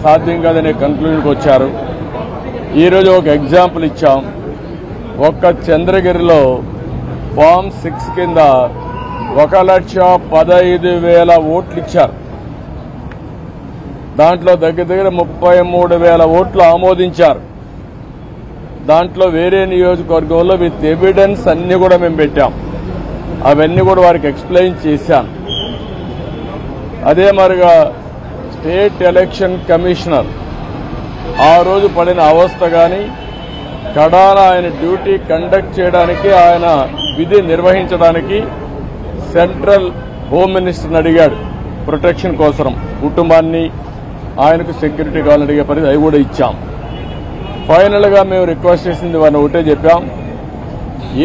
సాధ్యం కాదనే కన్క్లూజన్కి వచ్చారు. ఈరోజు ఒక ఎగ్జాంపుల్ ఇచ్చాం. ఒక్క చంద్రగిరిలో ఫామ్ 6 కింద 1,15,000 ఓట్లు ఇచ్చారు. దాంట్లో దగ్గర 33,000 ఓట్లు ఆమోదించారు. దాంట్లో వేరే నియోజకవర్గంలో విత్ ఎవిడెన్స్ అన్ని కూడా మేము పెట్టాం. అవన్నీ కూడా వారికి ఎక్స్ప్లెయిన్ చేశాను. అదే మరిగా స్టేట్ ఎలక్షన్ కమిషనర్ ఆ రోజు పడిన అవస్థ కానీ కడాన ఆయన డ్యూటీ కండక్ట్ చేయడానికి, ఆయన విధి నిర్వహించడానికి సెంట్రల్ హోమ్ మినిస్టర్ని అడిగాడు ప్రొటెక్షన్ కోసం. కుటుంబాన్ని, ఆయనకు సెక్యూరిటీ కావాలని అడిగే పరిస్థితి, అవి కూడా ఇచ్చాం. ఫైనల్ గా మేము రిక్వెస్ట్ చేసింది వారిని ఒకటే చెప్పాం,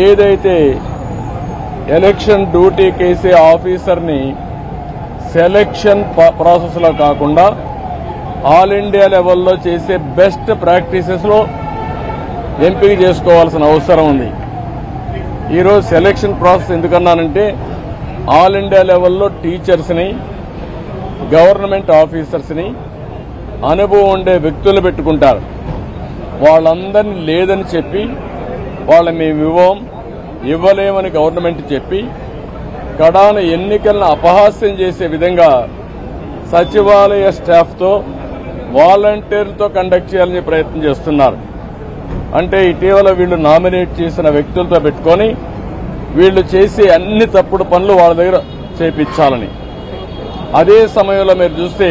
ఏదైతే ఎలక్షన్ డ్యూటీ కేసే ఆఫీసర్ని సెలక్షన్ ప్రాసెస్ లో కాకుండా ఆల్ ఇండియా లెవెల్లో చేసే బెస్ట్ ప్రాక్టీసెస్ లో ఎంపిక చేసుకోవాల్సిన అవసరం ఉంది. ఈరోజు సెలక్షన్ ప్రాసెస్ ఎందుకన్నానంటే ఆల్ ఇండియా లెవెల్లో టీచర్స్ ని, గవర్నమెంట్ ఆఫీసర్స్ ని, అనుభవం ఉండే వ్యక్తులు పెట్టుకుంటారు. వాళ్ళందరినీ లేదని చెప్పి వాళ్ళ మేము ఇవ్వలేమని గవర్నమెంట్ చెప్పి కడాన ఎన్నికలను అపహాస్యం చేసే విధంగా సచివాలయ స్టాఫ్తో వాలంటీర్లతో కండక్ట్ చేయాలని ప్రయత్నం చేస్తున్నారు. అంటే ఇటీవల వీళ్ళు నామినేట్ చేసిన వ్యక్తులతో పెట్టుకొని వీళ్ళు చేసే అన్ని తప్పుడు పనులు వాళ్ళ దగ్గర చేపించాలని. అదే సమయంలో మీరు చూస్తే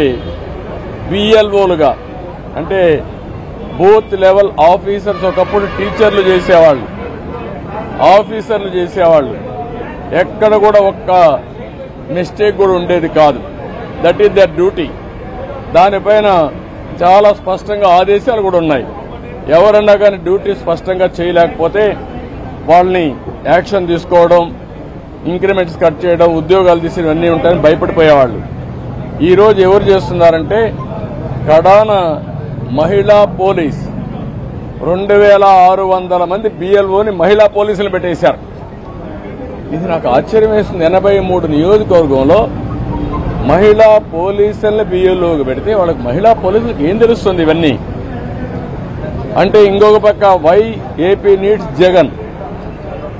బిఎల్ఓలుగా అంటే బూత్ లెవెల్ ఆఫీసర్స్ ఒకప్పుడు టీచర్లు చేసేవాళ్ళు, ఆఫీసర్లు చేసేవాళ్ళు. ఎక్కడ కూడా ఒక్క మిస్టేక్ కూడా ఉండేది కాదు. That is their duty. దానిపైన చాలా స్పష్టంగా ఆదేశాలు కూడా ఉన్నాయి. ఎవరన్నా కానీ డ్యూటీ స్పష్టంగా చేయలేకపోతే వాళ్ళని యాక్షన్ తీసుకోవడం, ఇంక్రిమెంట్స్ కట్ చేయడం, ఉద్యోగాలు తీసి అన్నీ ఉంటాయని భయపడిపోయేవాళ్ళు. ఈ రోజు ఎవరు చేస్తున్నారంటే కడాన మహిళా పోలీస్ 2,600 మంది బిఎల్ఓని మహిళా పోలీసులు పెట్టేశారు. ఇది నాకు ఆశ్చర్యం వేస్తుంది. 83 నియోజకవర్గంలో మహిళా పోలీసుల్ని బిఎల్ఓకి పెడితే వాళ్ళకి మహిళా పోలీసులకు ఏం తెలుస్తుంది ఇవన్నీ అంటే? ఇంకొక పక్క వై ఏపీ నీడ్స్ జగన్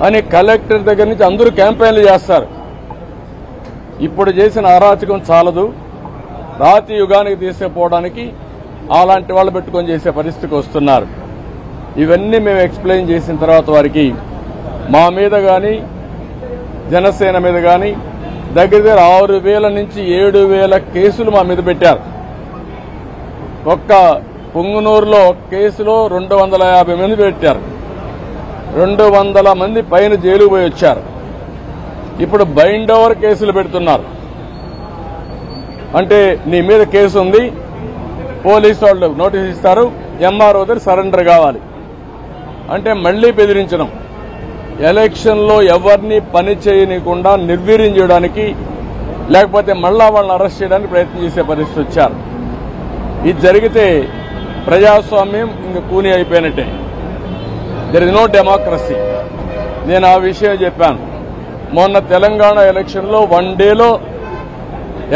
అని కలెక్టర్ దగ్గర నుంచి అందరూ క్యాంపెయిన్లు చేస్తారు. ఇప్పుడు చేసిన అరాచకం చాలదు, రాతి యుగానికి తీసుకుపోవడానికి అలాంటి వాళ్ళు పెట్టుకొని చేసే పరిస్థితికి వస్తున్నారు. ఇవన్నీ మేము ఎక్స్ప్లెయిన్ చేసిన తర్వాత వారికి మా మీద కానీ జనసేన మీద కానీ దగ్గర 6,000 నుంచి 7,000 కేసులు మా మీద పెట్టారు. ఒక్క పుంగనూరులో కేసులో 250 మంది పెట్టారు. 200 మంది పైన జైలుకు పోయి వచ్చారు. ఇప్పుడు బైండ్ ఓవర్ కేసులు పెడుతున్నారు. అంటే నీ మీద కేసు ఉంది, పోలీసు వాళ్ళు నోటీస్ ఇస్తారు, ఎంఆర్ఓ దగ్గర సరెండర్ కావాలి అంటే మళ్లీ బెదిరించడం. ఎలక్షన్లో ఎవరిని పని చేయనీయకుండా నిర్వీర్యం చేయడానికి, లేకపోతే మళ్లా వాళ్ళని అరెస్ట్ చేయడానికి ప్రయత్నం చేసే పరిస్థితి వచ్చారు. ఇది జరిగితే ప్రజాస్వామ్యం ఇంక కూని అయిపోయినట్టే. There is no democracy. నేను ఆ విషయం చెప్పాను. మొన్న తెలంగాణ ఎలక్షన్లో 1 డేలో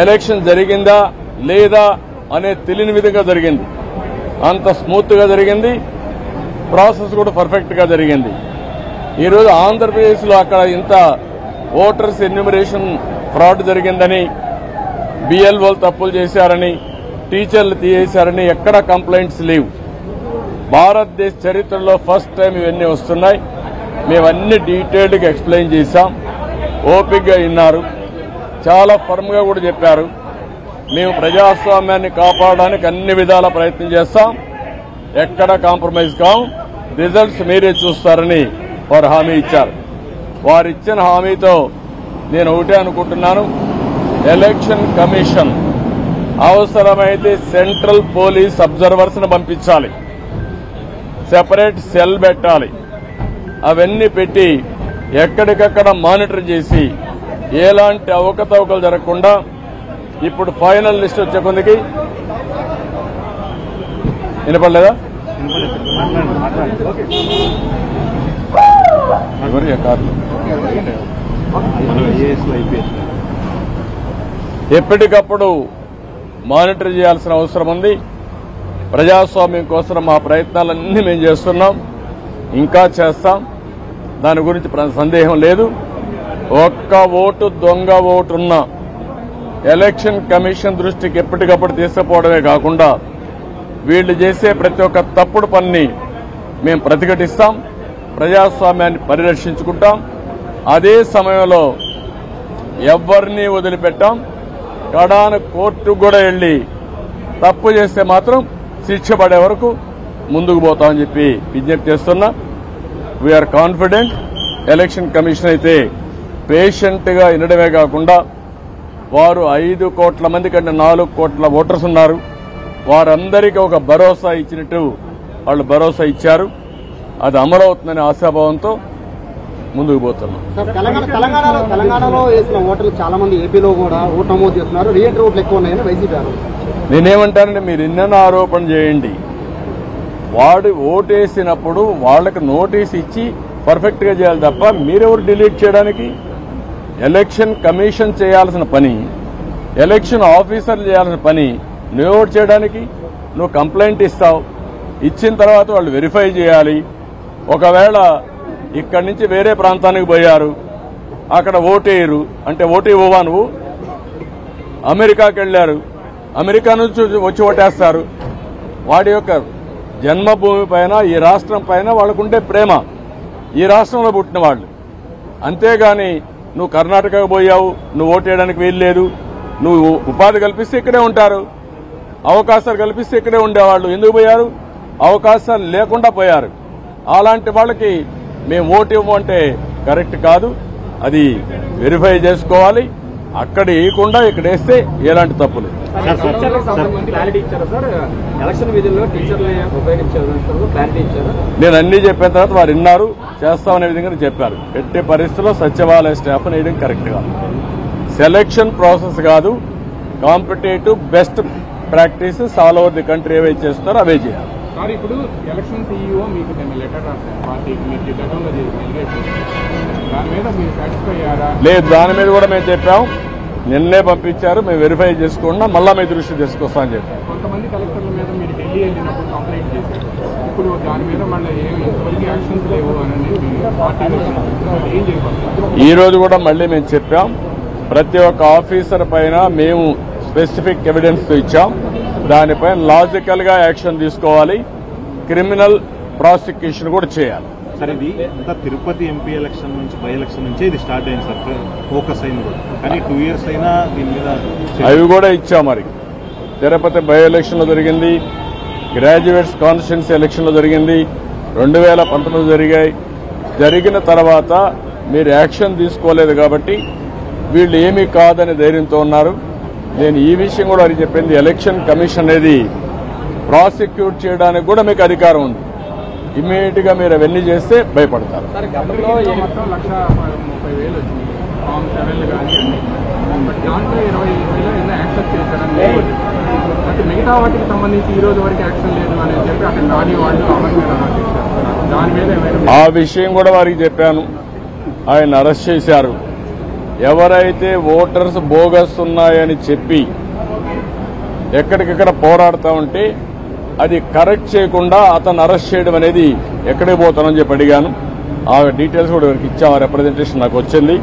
ఎలక్షన్ జరిగిందా లేదా అనే తెలియని విధంగా జరిగింది. అంత స్మూత్ గా జరిగింది, ప్రాసెస్ కూడా పర్ఫెక్ట్ గా జరిగింది. ఈరోజు ఆంధ్రప్రదేశ్లో అక్కడ ఇంత ఓటర్స్ ఎన్యూమరేషన్ ఫ్రాడ్ జరిగిందని, బిఎల్ఓలు తప్పులు చేశారని, టీచర్లు తీసేశారని ఎక్కడ కంప్లైంట్స్ లేవు. భారతదేశ చరిత్రలో ఫస్ట్ టైం ఇవన్నీ వస్తున్నాయి. మేమన్నీ డీటెయిల్డ్గా ఎక్స్ప్లెయిన్ చేశాం. ఓపికగా విన్నారు, చాలా ఫర్మ్ గా కూడా చెప్పారు. మేము ప్రజాస్వామ్యాన్ని కాపాడడానికి అన్ని విధాల ప్రయత్నం చేస్తాం, ఎక్కడ కాంప్రమైజ్ కాం, రిజల్ట్స్ మీరే చూస్తారని వారు హామీ ఇచ్చారు. వారు ఇచ్చిన హామీతో నేను ఒకటే అనుకుంటున్నాను, ఎలక్షన్ కమిషన్ అవసరమైతే సెంట్రల్ పోలీస్ అబ్జర్వర్స్ ను పంపించాలి, సెపరేట్ సెల్ పెట్టాలి. అవన్నీ పెట్టి ఎక్కడికక్కడ మానిటర్ చేసి ఎలాంటి అవకతవకలు జరగకుండా ఇప్పుడు ఫైనల్ లిస్ట్ వచ్చే కొందికి వినపడలేదా? ఎప్పటికప్పుడు మానిటర్ చేయాల్సిన అవసరం ఉంది. ప్రజాస్వామ్యం కోసం మా ప్రయత్నాలన్నీ మేము చేస్తున్నాం, ఇంకా చేస్తాం. దాని గురించి సందేహం లేదు. ఒక్క ఓటు దొంగ ఓటున్న ఎలక్షన్ కమిషన్ దృష్టికి ఎప్పటికప్పుడు తీసుకుపోవడమే కాకుండా వీళ్లు చేసే ప్రతి ఒక్క తప్పుడు పనిని మేము ప్రతిఘటిస్తాం, ప్రజాస్వామ్యాన్ని పరిరక్షించుకుంటాం. అదే సమయంలో ఎవరిని వదిలిపెట్టాం. కడాన కోర్టుకు కూడా వెళ్లి తప్పు చేస్తే మాత్రం శిక్ష పడే వరకు ముందుకు పోతామని చెప్పి విజ్ఞప్తి చేస్తున్నా. We are confident. ఎలక్షన్ కమిషన్ అయితే పేషెంట్ గా వినడమే కాకుండా వారు 5 కోట్ల మంది కంటే 4 కోట్ల ఓటర్స్ ఉన్నారు. వారందరికీ ఒక భరోసా ఇచ్చినట్టు వాళ్ళు భరోసా ఇచ్చారు. అది అమలవుతుందనే ఆశాభావంతో ముందుకు పోతున్నాం. తెలంగాణలో వేసిన ఓటర్లు చాలా మంది ఏపీలో కూడా ఓటు నమోదు చేస్తున్నారు. రీఎంట్రీ ఓట్లు ఎక్కువ ఉన్నాయని వైసీపీ నేనేమంటానంటే, మీరు ఎన్నెన్నో ఆరోపణ చేయండి. వాడు ఓటేసినప్పుడు వాళ్ళకి నోటీస్ ఇచ్చి పర్ఫెక్ట్ గా చేయాలి తప్ప మీరెవరు డిలీట్ చేయడానికి? ఎలక్షన్ కమిషన్ చేయాల్సిన పని, ఎలక్షన్ ఆఫీసర్లు చేయాల్సిన పని నువ్వు ఓటు చేయడానికి? నువ్వు కంప్లైంట్ ఇస్తావు, ఇచ్చిన తర్వాత వాళ్ళు వెరిఫై చేయాలి. ఒకవేళ ఇక్కడి నుంచి వేరే ప్రాంతానికి పోయారు, అక్కడ ఓటేయరు అంటే ఓటు ఇవ్వవా నువ్వు? అమెరికాకి వెళ్లారు, అమెరికా నుంచి వచ్చి ఓటేస్తారు. వాడి యొక్క జన్మభూమి పైన, ఈ రాష్ట్రం పైన వాళ్ళకుండే ప్రేమ, ఈ రాష్ట్రంలో పుట్టిన వాళ్ళు. అంతేగాని నువ్వు కర్ణాటకకు పోయావు, నువ్వు ఓటేయడానికి వీల్లేదు, నువ్వు ఉపాధి కల్పిస్తే ఇక్కడే ఉంటారు, అవకాశాలు కల్పిస్తే ఇక్కడే ఉండేవాళ్ళు. ఎందుకు పోయారు? అవకాశాలు లేకుండా పోయారు. అలాంటి వాళ్ళకి మేము ఓటు ఇవ్వమంటే కరెక్ట్ కాదు. అది వెరిఫై చేసుకోవాలి. అక్కడ వేయకుండా ఇక్కడ వేస్తే ఎలాంటి తప్పులు. నేను అన్ని చెప్పిన తర్వాత వారు విన్నారు, చేస్తామనే విధంగా చెప్పారు. ఎట్టి పరిస్థితుల్లో సచివాలయ స్టాఫ్ వేయడం కరెక్ట్ కాదు. సెలక్షన్ ప్రాసెస్ కాదు, competitive best practices all over the country ఏవైతే చేస్తున్నారో అవే చేయాలి. సార్, ఇప్పుడు ఎలక్షన్ సీఈఓ మీకు లెటర్ రాస్తారు పార్టీకి, మీకు గతంలో దాని మీద మీరు సాటిస్ఫై అయ్యారా? లేదు, దాని మీద కూడా మేము చెప్పాం. నిన్నే పంపించారు, మేము వెరిఫై చేసుకున్నా, మళ్ళా మీ దృష్టి తీసుకొస్తామని చెప్పాం. కొంతమంది కలెక్టర్ల మీద మీరు ఢిల్లీ వెళ్ళినప్పుడు కంప్లైంట్ చేశారు. ఇప్పుడు దాని మీద మళ్ళీ ఇంతవరకు యాక్షన్స్ లేవు అని పార్టీ ఏం చేయబోతున్నారు? ఈ రోజు కూడా మళ్ళీ మేము చెప్పాం. ప్రతి ఒక్క ఆఫీసర్ పైన మేము స్పెసిఫిక్ ఎవిడెన్స్ ఇచ్చాం. దానిపైన లాజికల్ గా యాక్షన్ తీసుకోవాలి, క్రిమినల్ ప్రాసిక్యూషన్ కూడా చేయాలి. సార్, ఇది అంతా తిరుపతి ఎంపీ ఎలక్షన్ నుంచి, బై ఎలక్షన్ నుంచి ఇది స్టార్ట్ అయింది సార్, ఫోకస్ అయింది కూడా. కానీ 2 years అయినా దీని మీద అవి కూడా ఇచ్చాం. మరి తిరుపతి బై ఎలక్షన్ లో జరిగింది, గ్రాడ్యుయేట్స్ కాన్స్టిట్యున్సీ ఎలక్షన్ లో జరిగింది, 2019 జరిగాయి. జరిగిన తర్వాత మీరు యాక్షన్ తీసుకోలేదు కాబట్టి వీళ్ళు ఏమీ కాదని ధైర్యంతో ఉన్నారు. నేను ఈ విషయం కూడా వారికి చెప్పింది, ఎలక్షన్ కమిషన్ అనేది ప్రాసిక్యూట్ చేయడానికి కూడా మీకు అధికారం ఉంది. ఇమ్మీడియట్ గా మీరు అవన్నీ చేస్తే భయపడతారు. గతంలో 1,30,000 వచ్చింది ఫామ్ 7 కానీ అన్ని, బట్ దాంట్లో 20,000 యాక్సెప్ట్ చేశారని. అంటే మిగతా వాటికి సంబంధించి ఈ రోజు వరకు యాక్షన్ లేదు అని చెప్పి అక్కడ రాని వాళ్ళు అమలు మీద దాని మీద ఆ విషయం కూడా వారికి చెప్పాను. ఆయన అరెస్ట్ చేశారు. ఎవరైతే ఓటర్స్ బోగస్ ఉన్నాయని చెప్పి ఎక్కడికెక్కడ పోరాడుతూ ఉంటే అది కరెక్ట్ చేయకుండా అతను అరెస్ట్ చేయడం అనేది ఎక్కడికి పోతానని చెప్పి అడిగాను. ఆ డీటెయిల్స్ కూడా వారికి ఇచ్చాం. ఆ రిప్రజెంటేషన్ నాకు వచ్చింది.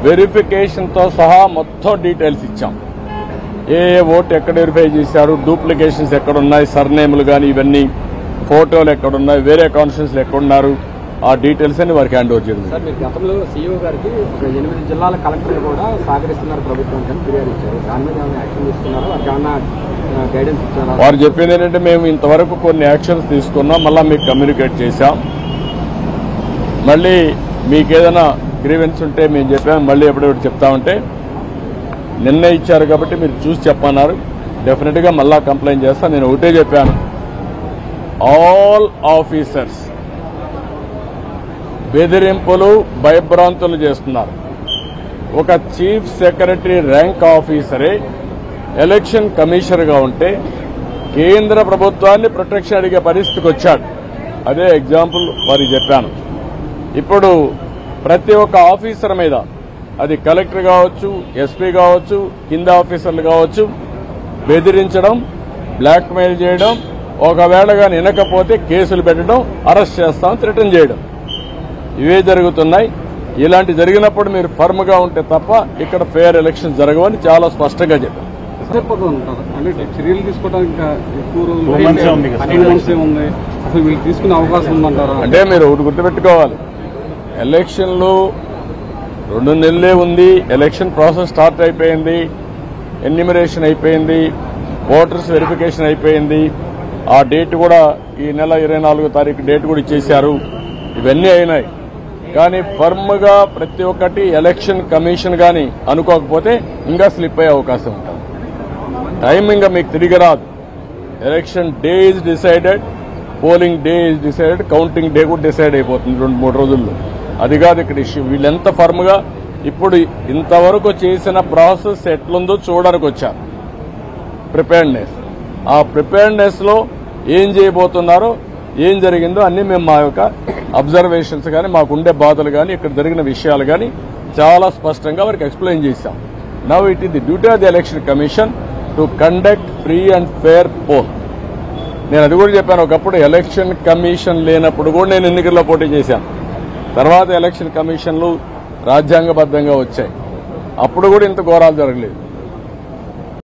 వెరిఫికేషన్తో సహా మొత్తం డీటెయిల్స్ ఇచ్చాం. ఏ ఓటు ఎక్కడ వెరిఫై చేశారు, డూప్లికేషన్స్ ఎక్కడున్నాయి, సర్నేములు కానీ ఇవన్నీ, ఫోటోలు ఎక్కడున్నాయి, వేరే కాన్స్టిట్యూన్సీలు ఎక్కడున్నారు, ఆ డీటెయిల్స్ అని వారికి హ్యాండ్ ఓవర్ చేయండి. సార్, మీరు గతంలో సీఈఓ గారికి 8 జిల్లాల కలెక్టర్లు కూడా సహకరిస్తున్నారు ప్రభుత్వం అని ఫిర్యాదు ఇచ్చారు. దాని మీద ఏమైనా యాక్షన్ తీసుకున్నారో, వారికి ఏమైనా గైడెన్స్ ఇచ్చారా? వారు చెప్పింది ఏంటంటే, మేము ఇంతవరకు కొన్ని యాక్షన్స్ తీసుకున్నాం, మళ్ళీ మీకు కమ్యూనికేట్ చేశాం. మళ్ళీ మీకు ఏదైనా గ్రీవెన్స్ ఉంటే మేము చెప్పాము, మళ్ళీ ఎప్పుడెప్పుడు చెప్తామంటే నిన్న ఇచ్చారు కాబట్టి మీరు చూసి చెప్పన్నారు. డెఫినెట్ గా మళ్ళా కంప్లైంట్ చేస్తాను. నేను ఒకటే చెప్పాను, ఆల్ ఆఫీసర్స్ బెదిరింపులు, భయభ్రాంతులు చేస్తున్నారు. ఒక చీఫ్ సెక్రటరీ ర్యాంక్ ఆఫీసరే ఎలక్షన్ కమిషనర్గా ఉంటే కేంద్ర ప్రభుత్వాన్ని ప్రొటెక్షన్ అడిగే పరిస్థితికి వచ్చాడు. అదే ఎగ్జాంపుల్ వారికి చెప్పాను. ఇప్పుడు ప్రతి ఒక్క ఆఫీసర్ మీద, అది కలెక్టర్ కావచ్చు, ఎస్పీ కావచ్చు, కింద ఆఫీసర్లు కావచ్చు, బెదిరించడం, బ్లాక్మెయిల్ చేయడం, ఒకవేళ కానీ వినకపోతే కేసులు పెట్టడం, అరెస్ట్ చేస్తాం, థ్రెటన్ చేయడం, ఇవే జరుగుతున్నాయి. ఇలాంటి జరిగినప్పుడు మీరు ఫర్మ్ గా ఉంటే తప్ప ఇక్కడ ఫెయిర్ ఎలక్షన్ జరగవని చాలా స్పష్టంగా చెప్పారు. అంటే చర్యలు తీసుకోవడానికి ఎక్కువ 2 months ఉంది కదా. ఉంది, అసలు వీళ్ళు తీసుకునే అవకాశం ఉందంటారా? అంటే మీరు ఒకటి గుర్తుపెట్టుకోవాలి, ఎలక్షన్లు 2 నెలలే ఉంది. ఎలక్షన్ ప్రాసెస్ స్టార్ట్ అయిపోయింది, ఎన్యూమరేషన్ అయిపోయింది, ఓటర్స్ వెరిఫికేషన్ అయిపోయింది. ఆ డేట్ కూడా ఈ నెల 24వ తారీఖు డేట్ కూడా ఇచ్చేశారు. ఇవన్నీ అయినాయి. కానీ ఫర్మ్ గా ప్రతి ఒక్కటి ఎలక్షన్ కమిషన్ గాని అనుకోకపోతే ఇంకా స్లిప్ అయ్యే అవకాశం ఉంటుంది. టైం ఇంకా మీకు తిరిగి రాదు. Election day is decided, polling day is decided, counting day కూడా డిసైడ్ అయిపోతుంది 2-3 రోజుల్లో. అది కాదు ఇక్కడ ఇష్యూ. వీళ్ళెంత ఫర్మ్ గా ఇప్పుడు ఇంతవరకు చేసిన ప్రాసెస్ ఎట్లుందో చూడడానికి వచ్చారు. ప్రిపేర్డ్నెస్, ఆ ప్రిపేర్డ్నెస్ లో ఏం చేయబోతున్నారో, ఏం జరిగిందో అన్ని మేము మా యొక్క అబ్జర్వేషన్స్ కానీ, మాకుండే బాధలు కానీ, ఇక్కడ జరిగిన విషయాలు కానీ చాలా స్పష్టంగా వారికి ఎక్స్ప్లెయిన్ చేశాం. Now it is the duty of the election commission to conduct free and fair poll. నేను అది కూడా చెప్పాను. ఒకప్పుడు ఎలక్షన్ కమిషన్ లేనప్పుడు కూడా నేను ఎన్నికల్లో పోటీ చేశాను. తర్వాత ఎలక్షన్ కమిషన్లు రాజ్యాంగబద్ధంగా వచ్చాయి. అప్పుడు కూడా ఇంత ఘోరాలు జరగలేదు.